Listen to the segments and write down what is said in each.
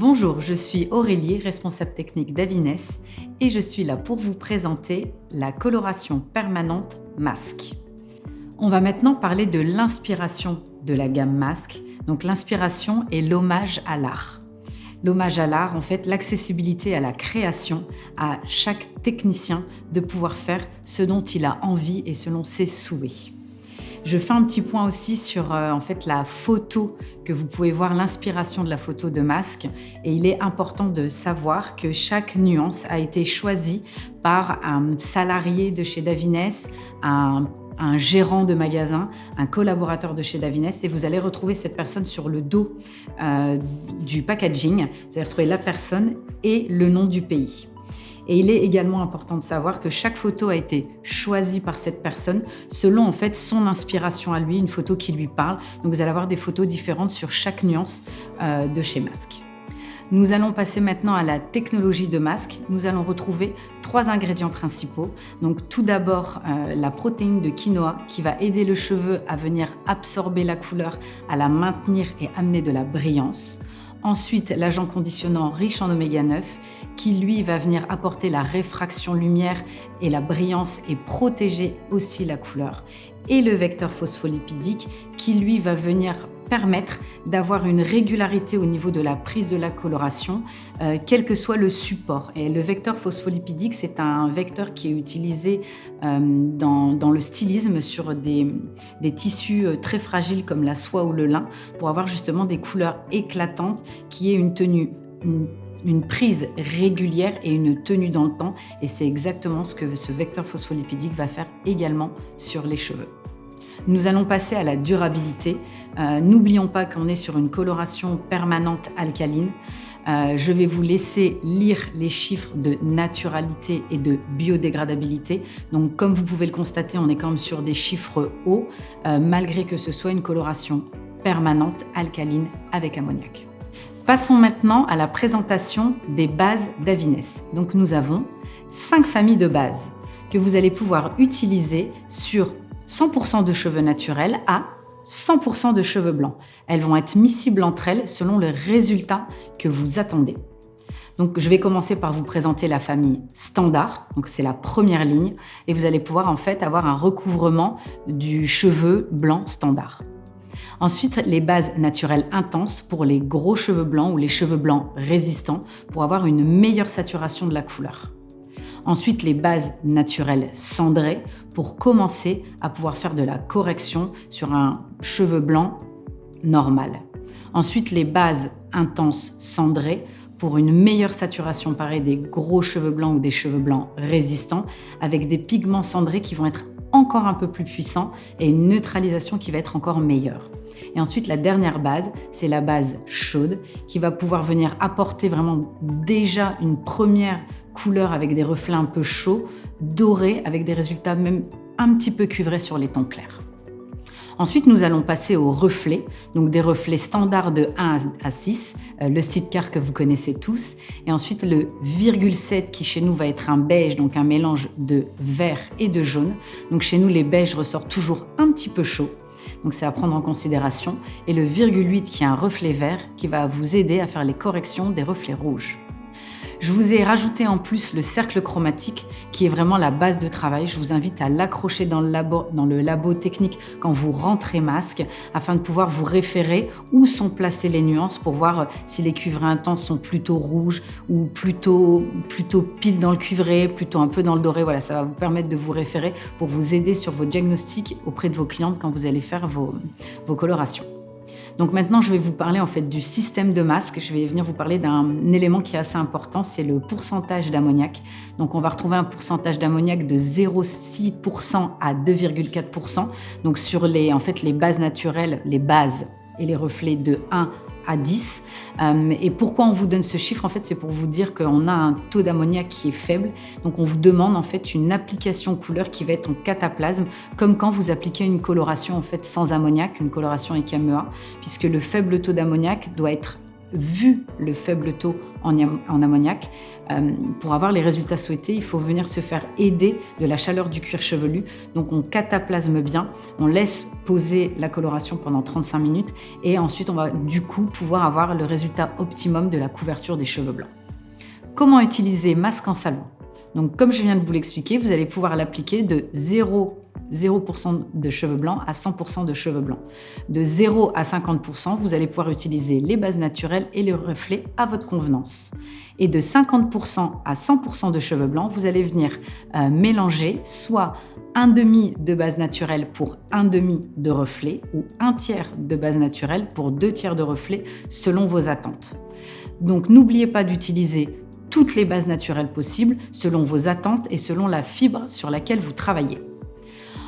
Bonjour, je suis Aurélie, responsable technique d'Avines et je suis là pour vous présenter la coloration permanente masque. On va maintenant parler de l'inspiration de la gamme masque. Donc l'inspiration est l'hommage à l'art. L'hommage à l'art, en fait, l'accessibilité à la création, à chaque technicien de pouvoir faire ce dont il a envie et selon ses souhaits. Je fais un petit point aussi sur la photo que vous pouvez voir, l'inspiration de la photo de masque. Et il est important de savoir que chaque nuance a été choisie par un salarié de chez Davines, un gérant de magasin, un collaborateur de chez Davines, et vous allez retrouver cette personne sur le dos du packaging. Vous allez retrouver la personne et le nom du pays. Et il est également important de savoir que chaque photo a été choisie par cette personne selon en fait son inspiration à lui, une photo qui lui parle. Donc vous allez avoir des photos différentes sur chaque nuance de chez Masque. Nous allons passer maintenant à la technologie de masque. Nous allons retrouver 3 ingrédients principaux. Donc tout d'abord, la protéine de quinoa qui va aider le cheveu à venir absorber la couleur, à la maintenir et amener de la brillance. Ensuite, l'agent conditionnant riche en oméga 9 qui, lui, va venir apporter la réfraction lumière et la brillance et protéger aussi la couleur. Et le vecteur phospholipidique qui, lui, va venir permettre d'avoir une régularité au niveau de la prise de la coloration, quel que soit le support. Et le vecteur phospholipidique, c'est un vecteur qui est utilisé dans le stylisme sur des tissus très fragiles comme la soie ou le lin pour avoir justement des couleurs éclatantes qui aient une tenue, une prise régulière et une tenue dans le temps. Et c'est exactement ce que ce vecteur phospholipidique va faire également sur les cheveux. Nous allons passer à la durabilité. N'oublions pas qu'on est sur une coloration permanente alcaline. Je vais vous laisser lire les chiffres de naturalité et de biodégradabilité. Donc, comme vous pouvez le constater, on est quand même sur des chiffres hauts, malgré que ce soit une coloration permanente alcaline avec ammoniac. Passons maintenant à la présentation des bases d'Avines. Donc, nous avons 5 familles de bases que vous allez pouvoir utiliser sur 100% de cheveux naturels à 100% de cheveux blancs. Elles vont être miscibles entre elles selon le résultat que vous attendez. Donc, je vais commencer par vous présenter la famille standard. Donc, c'est la première ligne et vous allez pouvoir en fait avoir un recouvrement du cheveu blanc standard. Ensuite, les bases naturelles intenses pour les gros cheveux blancs ou les cheveux blancs résistants pour avoir une meilleure saturation de la couleur. Ensuite, les bases naturelles cendrées pour commencer à pouvoir faire de la correction sur un cheveu blanc normal. Ensuite, les bases intenses cendrées pour une meilleure saturation, pareil, des gros cheveux blancs ou des cheveux blancs résistants avec des pigments cendrés qui vont être encore un peu plus puissants et une neutralisation qui va être encore meilleure. Et ensuite, la dernière base, c'est la base chaude qui va pouvoir venir apporter vraiment déjà une première couleur avec des reflets un peu chauds, dorés, avec des résultats même un petit peu cuivrés sur les tons clairs. Ensuite, nous allons passer aux reflets, donc des reflets standards de 1 à 6, le Sidecar que vous connaissez tous, et ensuite le ,7 qui chez nous va être un beige, donc un mélange de vert et de jaune. Donc chez nous, les beiges ressortent toujours un petit peu chauds, donc c'est à prendre en considération, et le ,8 qui est un reflet vert qui va vous aider à faire les corrections des reflets rouges. Je vous ai rajouté en plus le cercle chromatique qui est vraiment la base de travail. Je vous invite à l'accrocher dans le labo technique quand vous rentrez masque afin de pouvoir vous référer où sont placées les nuances pour voir si les cuivrés intenses sont plutôt rouges ou plutôt pile dans le cuivré, plutôt un peu dans le doré. Voilà, ça va vous permettre de vous référer pour vous aider sur vos diagnostics auprès de vos clientes quand vous allez faire vos colorations. Donc maintenant, je vais vous parler en fait du système de masque. Je vais venir vous parler d'un élément qui est assez important, c'est le pourcentage d'ammoniac. Donc on va retrouver un pourcentage d'ammoniac de 0,6% à 2,4%. Donc sur les bases naturelles, les bases et les reflets de 1 à 10. Et pourquoi on vous donne ce chiffre? En fait, c'est pour vous dire qu'on a un taux d'ammoniac qui est faible. Donc, on vous demande en fait une application couleur qui va être en cataplasme, comme quand vous appliquez une coloration en fait sans ammoniac, une coloration avec MEA, puisque le faible taux d'ammoniac doit être vu le faible taux en ammoniac, pour avoir les résultats souhaités, il faut venir se faire aider de la chaleur du cuir chevelu. Donc on cataplasme bien, on laisse poser la coloration pendant 35 minutes et ensuite on va du coup pouvoir avoir le résultat optimum de la couverture des cheveux blancs. Comment utiliser masque en salon? Donc comme je viens de vous l'expliquer, vous allez pouvoir l'appliquer de 0% de cheveux blancs à 100% de cheveux blancs. De 0 à 50%, vous allez pouvoir utiliser les bases naturelles et les reflets à votre convenance. Et de 50% à 100% de cheveux blancs, vous allez venir mélanger soit un demi de base naturelle pour un demi de reflet ou un tiers de base naturelle pour 2 tiers de reflet selon vos attentes. Donc n'oubliez pas d'utiliser toutes les bases naturelles possibles selon vos attentes et selon la fibre sur laquelle vous travaillez.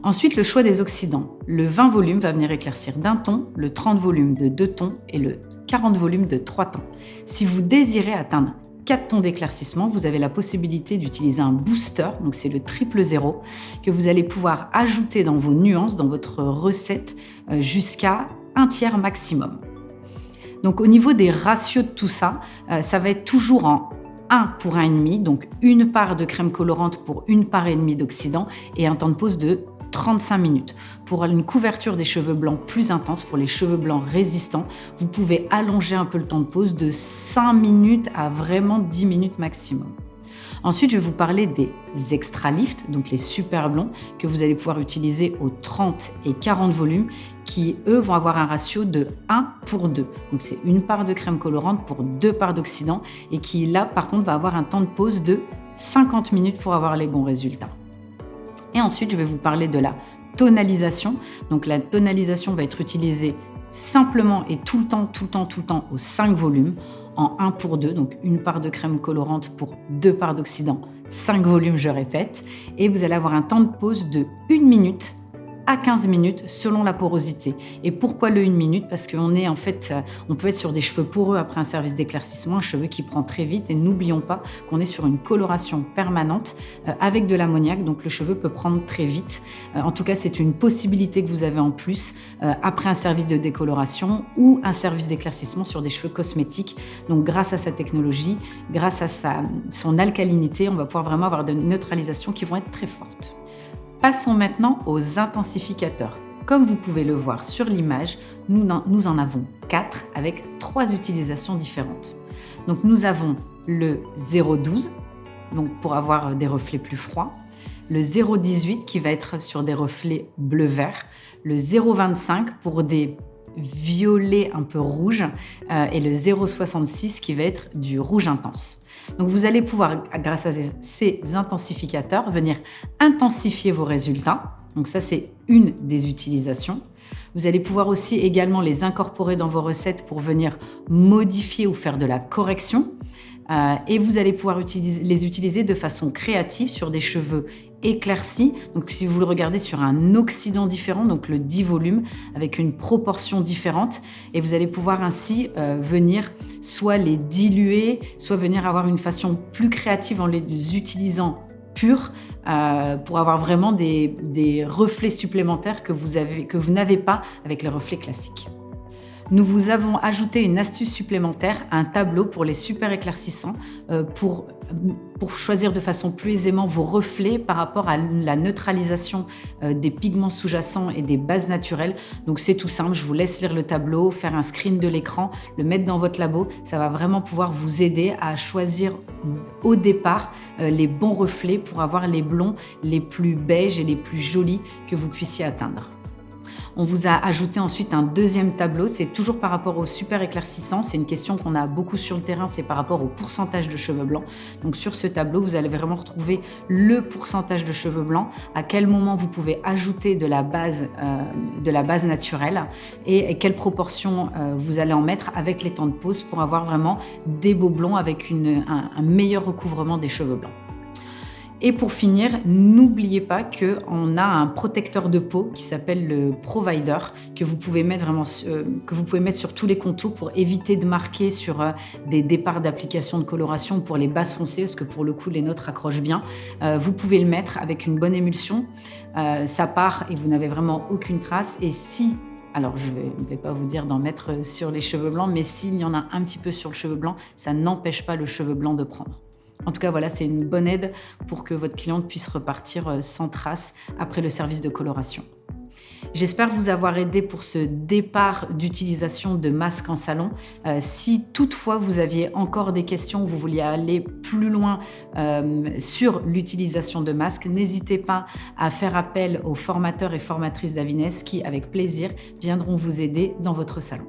Ensuite, le choix des oxydants. Le 20 volumes va venir éclaircir d'un ton, le 30 volumes de 2 tons et le 40 volumes de 3 tons. Si vous désirez atteindre 4 tons d'éclaircissement, vous avez la possibilité d'utiliser un booster, donc c'est le 000, que vous allez pouvoir ajouter dans vos nuances, dans votre recette, jusqu'à un tiers maximum. Donc au niveau des ratios de tout ça, ça va être toujours en 1 pour 1,5, donc une part de crème colorante pour une part et demie d'oxydant et un temps de pose de 35 minutes. Pour une couverture des cheveux blancs plus intense, pour les cheveux blancs résistants, vous pouvez allonger un peu le temps de pose de 5 minutes à vraiment 10 minutes maximum. Ensuite, je vais vous parler des extra lift, donc les super blonds, que vous allez pouvoir utiliser aux 30 et 40 volumes, qui eux vont avoir un ratio de 1 pour 2. Donc c'est une part de crème colorante pour 2 parts d'oxydant et qui là par contre va avoir un temps de pose de 50 minutes pour avoir les bons résultats. Et ensuite, je vais vous parler de la tonalisation. Donc la tonalisation va être utilisée simplement et tout le temps aux 5 volumes en 1 pour 2, donc une part de crème colorante pour 2 parts d'oxydant, 5 volumes, je répète. Et vous allez avoir un temps de pose de 1 minute à 15 minutes selon la porosité. Et pourquoi le 1 minute? Parce qu'on est on peut être sur des cheveux poreux après un service d'éclaircissement, un cheveu qui prend très vite. Et n'oublions pas qu'on est sur une coloration permanente avec de l'ammoniac, donc le cheveu peut prendre très vite. En tout cas, c'est une possibilité que vous avez en plus après un service de décoloration ou un service d'éclaircissement sur des cheveux cosmétiques. Donc grâce à sa technologie, grâce à son alcalinité, on va pouvoir vraiment avoir des neutralisations qui vont être très fortes. Passons maintenant aux intensificateurs. Comme vous pouvez le voir sur l'image, nous en avons 4 avec 3 utilisations différentes. Donc nous avons le 0,12 donc pour avoir des reflets plus froids, le 0,18 qui va être sur des reflets bleu-vert, le 0,25 pour des violets un peu rouges et le 0,66 qui va être du rouge intense. Donc vous allez pouvoir, grâce à ces intensificateurs, venir intensifier vos résultats. Donc ça, c'est une des utilisations. Vous allez pouvoir aussi également les incorporer dans vos recettes pour venir modifier ou faire de la correction. Et vous allez pouvoir les utiliser de façon créative sur des cheveux éclaircis. Donc si vous le regardez sur un oxydant différent, donc le 10 volumes avec une proportion différente, et vous allez pouvoir ainsi venir soit les diluer, soit venir avoir une façon plus créative en les utilisant purs pour avoir vraiment des reflets supplémentaires que vous n'avez pas avec les reflets classiques. Nous vous avons ajouté une astuce supplémentaire, un tableau pour les super éclaircissants pour choisir de façon plus aisément vos reflets par rapport à la neutralisation des pigments sous-jacents et des bases naturelles. Donc c'est tout simple, je vous laisse lire le tableau, faire un screen de l'écran, le mettre dans votre labo. Ça va vraiment pouvoir vous aider à choisir au départ les bons reflets pour avoir les blonds les plus beiges et les plus jolis que vous puissiez atteindre. On vous a ajouté ensuite un deuxième tableau, c'est toujours par rapport au super éclaircissant, c'est une question qu'on a beaucoup sur le terrain, c'est par rapport au pourcentage de cheveux blancs. Donc sur ce tableau, vous allez vraiment retrouver le pourcentage de cheveux blancs, à quel moment vous pouvez ajouter de la base naturelle et quelle proportion vous allez en mettre avec les temps de pose pour avoir vraiment des beaux blonds avec un meilleur recouvrement des cheveux blancs. Et pour finir, n'oubliez pas qu'on a un protecteur de peau qui s'appelle le Provider que vous pouvez mettre sur tous les contours pour éviter de marquer sur des départs d'application de coloration pour les bases foncées parce que pour le coup les nôtres accrochent bien. Vous pouvez le mettre avec une bonne émulsion, ça part et vous n'avez vraiment aucune trace. Et si Alors, je ne vais pas vous dire d'en mettre sur les cheveux blancs, mais s'il y en a un petit peu sur le cheveu blanc, ça n'empêche pas le cheveu blanc de prendre. En tout cas, voilà, c'est une bonne aide pour que votre cliente puisse repartir sans trace après le service de coloration. J'espère vous avoir aidé pour ce départ d'utilisation de masques en salon. Si toutefois vous aviez encore des questions, vous vouliez aller plus loin sur l'utilisation de masques, n'hésitez pas à faire appel aux formateurs et formatrices d'Avines qui, avec plaisir, viendront vous aider dans votre salon.